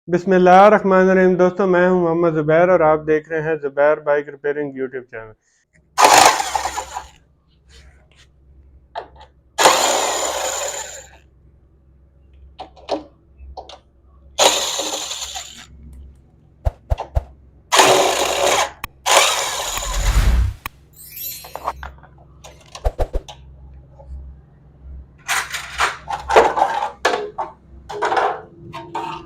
बिस्मिल्लाहिर्रहमानिर्रहीम। दोस्तों, मैं हूं मोहम्मद ज़ुबैर और आप देख रहे हैं Zubair bike repairing YouTube channel.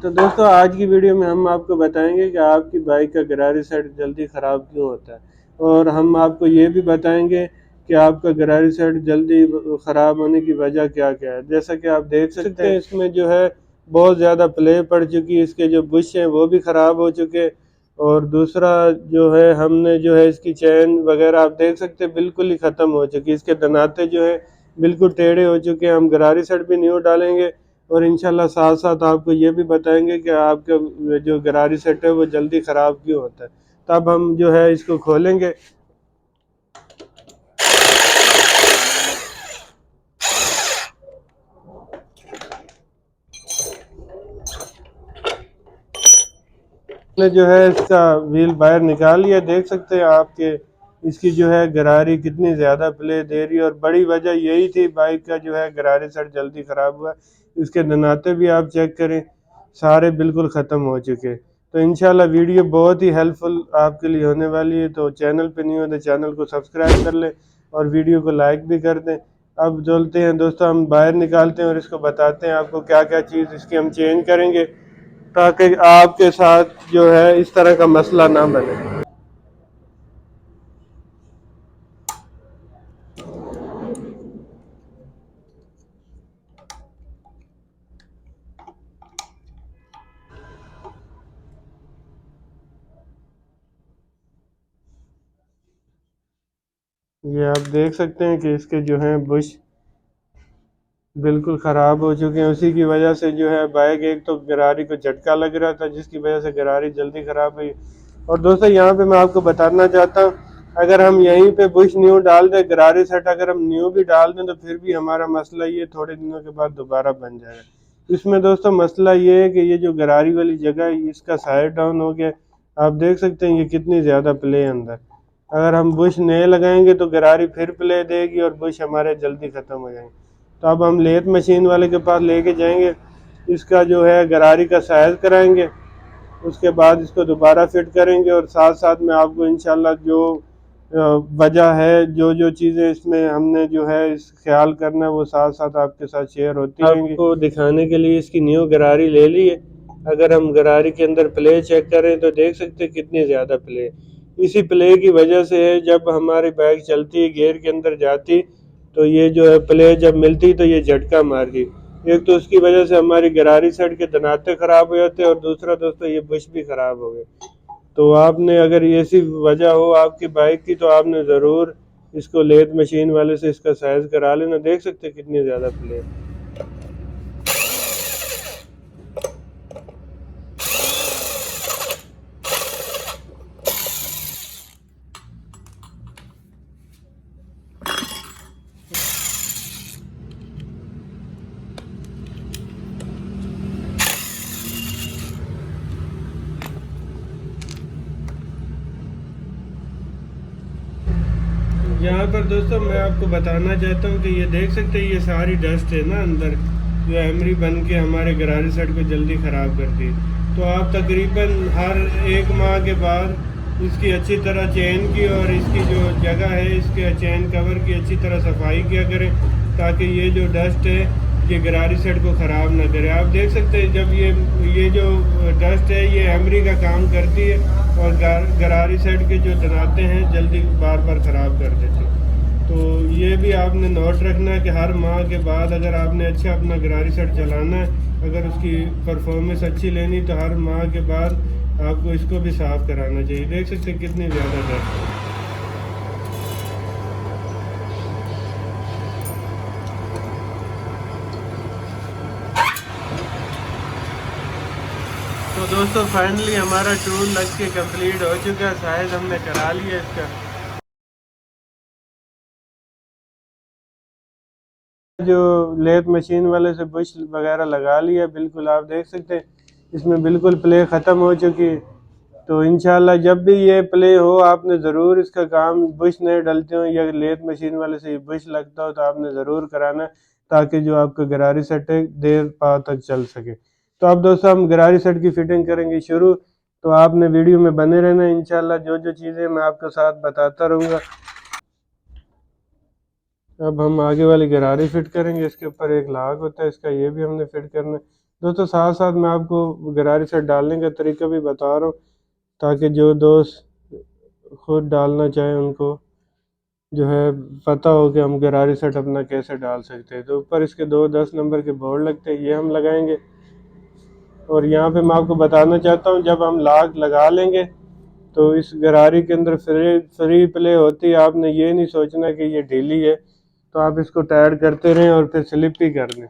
तो दोस्तों, आज की वीडियो में हम आपको बताएंगे कि आपकी बाइक का गरारी सेट जल्दी ख़राब क्यों होता है, और हम आपको ये भी बताएंगे कि आपका गरारी सेट जल्दी ख़राब होने की वजह क्या क्या है। जैसा कि आप देख सकते हैं, इसमें जो है बहुत ज़्यादा प्ले पड़ चुकी है, इसके जो बुश हैं वो भी ख़राब हो चुके। और दूसरा जो है, हमने जो है इसकी चैन वगैरह आप देख सकते हैं बिल्कुल ही ख़त्म हो चुकी है। इसके दनाते जो है बिल्कुल टेढ़े हो चुके हैं। हम गरारी सेट भी न्यू डालेंगे और इंशाल्लाह साथ साथ आपको ये भी बताएंगे कि आपका जो गरारी सेट है वो जल्दी ख़राब क्यों होता है। तब हम जो है इसको खोलेंगे। ने जो है इसका व्हील बाहर निकाल लिया, देख सकते हैं आपके इसकी जो है गरारी कितनी ज़्यादा प्ले दे रही है। और बड़ी वजह यही थी बाइक का जो है गरारी सेट जल्दी ख़राब हुआ। इसके दनाते भी आप चेक करें, सारे बिल्कुल ख़त्म हो चुके। तो इंशाल्लाह वीडियो बहुत ही हेल्पफुल आपके लिए होने वाली है। तो चैनल पे नहीं हो तो चैनल को सब्सक्राइब कर लें और वीडियो को लाइक भी कर दें। अब चलते हैं दोस्तों, हम बाहर निकालते हैं और इसको बताते हैं आपको क्या क्या चीज़ इसकी हम चेंज करेंगे ताकि आपके साथ जो है इस तरह का मसला ना बने। ये आप देख सकते हैं कि इसके जो हैं बुश बिल्कुल ख़राब हो चुके हैं। उसी की वजह से जो है बाइक, एक तो गरारी को झटका लग रहा था जिसकी वजह से गरारी जल्दी ख़राब हुई। और दोस्तों, यहाँ पे मैं आपको बताना चाहता हूँ, अगर हम यहीं पे बुश न्यू डाल दें, गरारी सेट अगर हम न्यू भी डाल दें तो फिर भी हमारा मसला ये थोड़े दिनों के बाद दोबारा बन जाएगा। इसमें दोस्तों मसला ये है कि ये जो गरारी वाली जगह है इसका साइड डाउन हो गया। आप देख सकते हैं ये कितनी ज़्यादा प्ले अंदर। अगर हम बुश नए लगाएंगे तो गरारी फिर प्ले देगी और बुश हमारे जल्दी ख़त्म हो जाएंगे। तो अब हम लेथ मशीन वाले के पास लेके जाएंगे, इसका जो है गरारी का साइज़ कराएंगे, उसके बाद इसको दोबारा फिट करेंगे। और साथ साथ में आपको इंशाल्लाह जो वजह है, जो जो चीज़ें इसमें हमने जो है इस ख्याल करना है वो साथ साथ आपके साथ शेयर होती रहेंगी। आपको दिखाने के लिए इसकी न्यू गरारी ले ली है। अगर हम गरारी के अंदर प्ले चेक करें तो देख सकते हैं कितनी ज़्यादा प्ले। इसी प्ले की वजह से है, जब हमारी बाइक चलती है गियर के अंदर जाती तो ये जो है प्ले जब मिलती तो ये झटका मारती। एक तो उसकी वजह से हमारी गरारी साइड के दनाते ख़राब हो जाते और दूसरा दोस्तों ये बुश भी ख़राब हो गए। तो आपने अगर ऐसी वजह हो आपकी बाइक की तो आपने ज़रूर इसको लेथ मशीन वाले से इसका साइज़ करा लेना। देख सकते हैं कितनी ज़्यादा प्ले। यहाँ पर दोस्तों मैं आपको बताना चाहता हूँ कि ये देख सकते हैं ये सारी डस्ट है ना अंदर, जो एमरी बन के हमारे गरारी सेट को जल्दी ख़राब करती है। तो आप तकरीबन हर 1 माह के बाद इसकी अच्छी तरह चेन की और इसकी जो जगह है इसके चेन कवर की अच्छी तरह सफाई किया करें, ताकि ये जो डस्ट है ये गरारी सेट को ख़राब ना करे। आप देख सकते हैं जब ये जो डस्ट है ये एमरी का काम करती है और गरारी सेट के जो दनाते हैं जल्दी बार बार ख़राब कर देते हैं। तो ये भी आपने नोट रखना है कि हर माह के बाद अगर आपने अच्छा अपना गरारी सेट चलाना है, अगर उसकी परफॉर्मेंस अच्छी लेनी तो हर माह के बाद आपको इसको भी साफ़ कराना चाहिए। देख सकते हैं कितनी ज़्यादा डस्ट है। तो दोस्तों फाइनली हमारा टूल लग के कंप्लीट हो चुका है, साइज़ हमने करा लिया इसका। जो लेथ मशीन वाले से बुश वगैरह लगा लिया, बिल्कुल आप देख सकते हैं इसमें बिल्कुल प्ले ख़त्म हो चुकी है। तो इंशाल्लाह जब भी ये प्ले हो आपने ज़रूर इसका काम, बुश नहीं डलते हो या लेथ मशीन वाले से बुश लगता हो तो आपने ज़रूर कराना, ताकि जो आपका गरारी सेट है देर पा तक चल सके। तो अब दोस्तों हम गरारी सेट की फ़िटिंग करेंगे शुरू, तो आपने वीडियो में बने रहना। इंशाल्लाह जो जो चीज़ें मैं आपके साथ बताता रहूँगा। अब हम आगे वाली गरारी फिट करेंगे, इसके ऊपर एक लाग होता है इसका, ये भी हमने फिट करना है। दोस्तों साथ साथ मैं आपको गरारी सेट डालने का तरीका भी बता रहा हूँ, ताकि जो दोस्त खुद डालना चाहें उनको जो है पता हो कि हम गरारी सेट अपना कैसे डाल सकते हैं। तो ऊपर इसके 2 10 नंबर के बोर्ड लगते हैं, ये हम लगाएंगे। और यहाँ पे मैं आपको बताना चाहता हूँ, जब हम लाग लगा लेंगे तो इस गरारी के अंदर फ्री फ्री प्ले होती है। आपने ये नहीं सोचना कि ये ढीली है, तो आप इसको टाइट करते रहें और फिर स्लिप ही कर दें।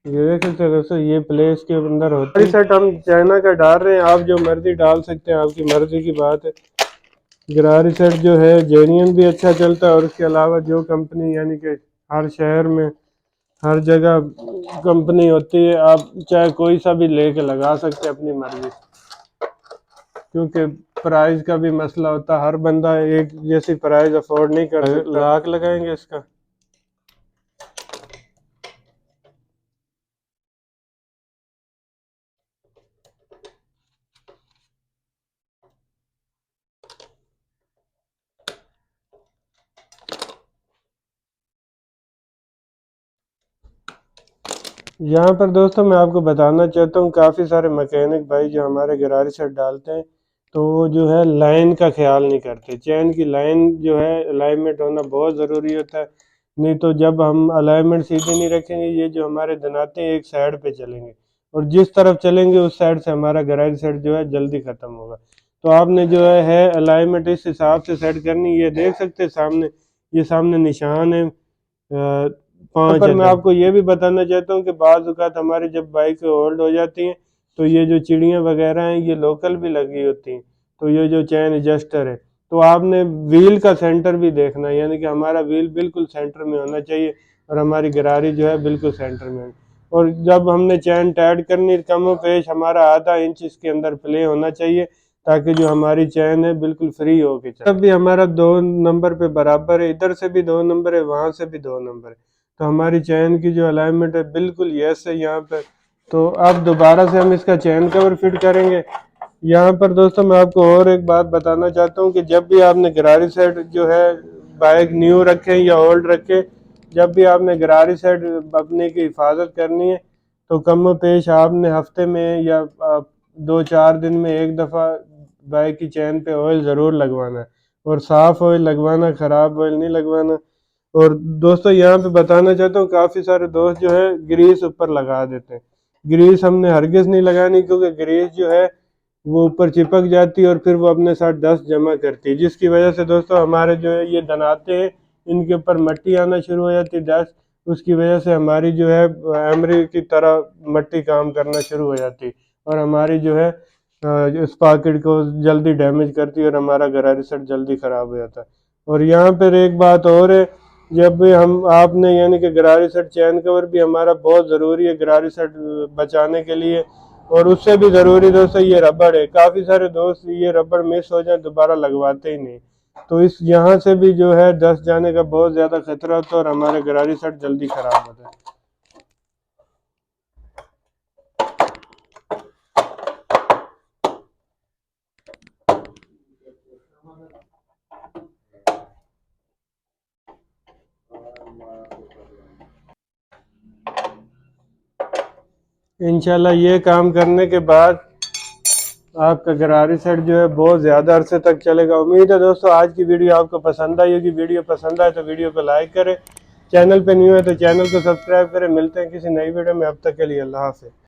ये देख सकते हैं दोस्तों, ये प्ले इसके अंदर होता है। सेट हम चाइना का डाल रहे हैं, आप जो मर्जी डाल सकते हैं, आपकी मर्जी की बात है। गरारी सेट जो है जेन्युइन भी अच्छा चलता है, और उसके अलावा जो कंपनी यानी कि हर शहर में हर जगह कंपनी होती है, आप चाहे कोई सा भी लेके लगा सकते हैं अपनी मर्जी, क्योंकि प्राइस का भी मसला होता है, हर बंदा एक जैसी प्राइस अफोर्ड नहीं कर सकता। लाख लगाएंगे इसका। यहाँ पर दोस्तों मैं आपको बताना चाहता हूँ, काफ़ी सारे मैकेनिक भाई जो हमारे गरारी सेट डालते हैं, तो वो जो है लाइन का ख्याल नहीं करते। चैन की लाइन जो है अलाइनमेंट होना बहुत ज़रूरी होता है, नहीं तो जब हम अलाइनमेंट सीधे नहीं रखेंगे, ये जो हमारे दनाते हैं एक साइड पे चलेंगे, और जिस तरफ चलेंगे उस साइड से हमारा गरारी सेट जो है जल्दी ख़त्म होगा। तो आपने जो है अलाइनमेंट इस हिसाब से सेट करनी। ये देख सकते हैं सामने, ये सामने निशान है 5 पर मैं आपको ये भी बताना चाहता हूँ कि बाज़ औक़ात हमारी जब बाइक ओल्ड हो जाती हैं, तो ये जो चिड़ियाँ वगैरह हैं ये लोकल भी लगी होती हैं। तो ये जो चैन एडजस्टर है, तो आपने व्हील का सेंटर भी देखना है, यानी कि हमारा व्हील बिल्कुल सेंटर में होना चाहिए और हमारी गरारी जो है बिल्कुल सेंटर में। और जब हमने चैन टाइट करनी, कमो पेश हमारा आधा इंच इसके अंदर प्ले होना चाहिए, ताकि जो हमारी चैन है बिल्कुल फ्री हो के चले। तब भी हमारा 2 नंबर पे बराबर है, इधर से भी 2 नंबर है, वहाँ से भी 2 नंबर है, तो हमारी चैन की जो अलाइनमेंट है बिल्कुल यस है यहाँ पे। तो अब दोबारा से हम इसका चैन कवर फिट करेंगे। यहाँ पर दोस्तों मैं आपको और एक बात बताना चाहता हूँ कि जब भी आपने गरारी सेट जो है बाइक न्यू रखें या ओल्ड रखें, जब भी आपने गरारी सेट अपने की हिफाजत करनी है, तो कम पेश आपने हफ्ते में या 2 4 दिन में एक दफ़ा बाइक की चैन पे ऑयल ज़रूर लगवाना है, और साफ़ ऑयल लगवाना, ख़राब ऑयल नहीं लगवाना। और दोस्तों यहाँ पे बताना चाहता हूँ, काफ़ी सारे दोस्त जो है ग्रीस ऊपर लगा देते हैं। ग्रीस हमने हरगिज़ नहीं लगानी, क्योंकि ग्रीस जो है वो ऊपर चिपक जाती है और फिर वो अपने साथ डस्ट जमा करती है, जिसकी वजह से दोस्तों हमारे जो है ये दनाते हैं, इनके ऊपर मिट्टी आना शुरू हो जाती है, डस्ट, उसकी वजह से हमारी जो है एमरी की तरह मिट्टी काम करना शुरू हो जाती है, और हमारी जो है इस पॉकेट को जल्दी डैमेज करती है, और हमारा गरारी सेट जल्दी ख़राब हो जाता है। और यहाँ पर एक बात और है, जब भी हम आपने यानी कि गरारी सेट चैन कवर भी हमारा बहुत ज़रूरी है गरारी सेट बचाने के लिए। और उससे भी ज़रूरी दोस्तों ये रबड़ है, काफ़ी सारे दोस्त ये रबड़ मिस हो जाए दोबारा लगवाते ही नहीं, तो इस यहाँ से भी जो है दस जाने का बहुत ज़्यादा खतरा होता है, और हमारे गरारी सेट जल्दी ख़राब होता है। इंशाल्लाह ये काम करने के बाद आपका गरारी सेट जो है बहुत ज़्यादा अरसे तक चलेगा। उम्मीद है दोस्तों आज की वीडियो आपको पसंद आई होगी। वीडियो पसंद आए तो वीडियो को लाइक करें, चैनल पे न्यू है तो चैनल को सब्सक्राइब करें। मिलते हैं किसी नई वीडियो में, अब तक के लिए अल्लाह हाफ़िज़।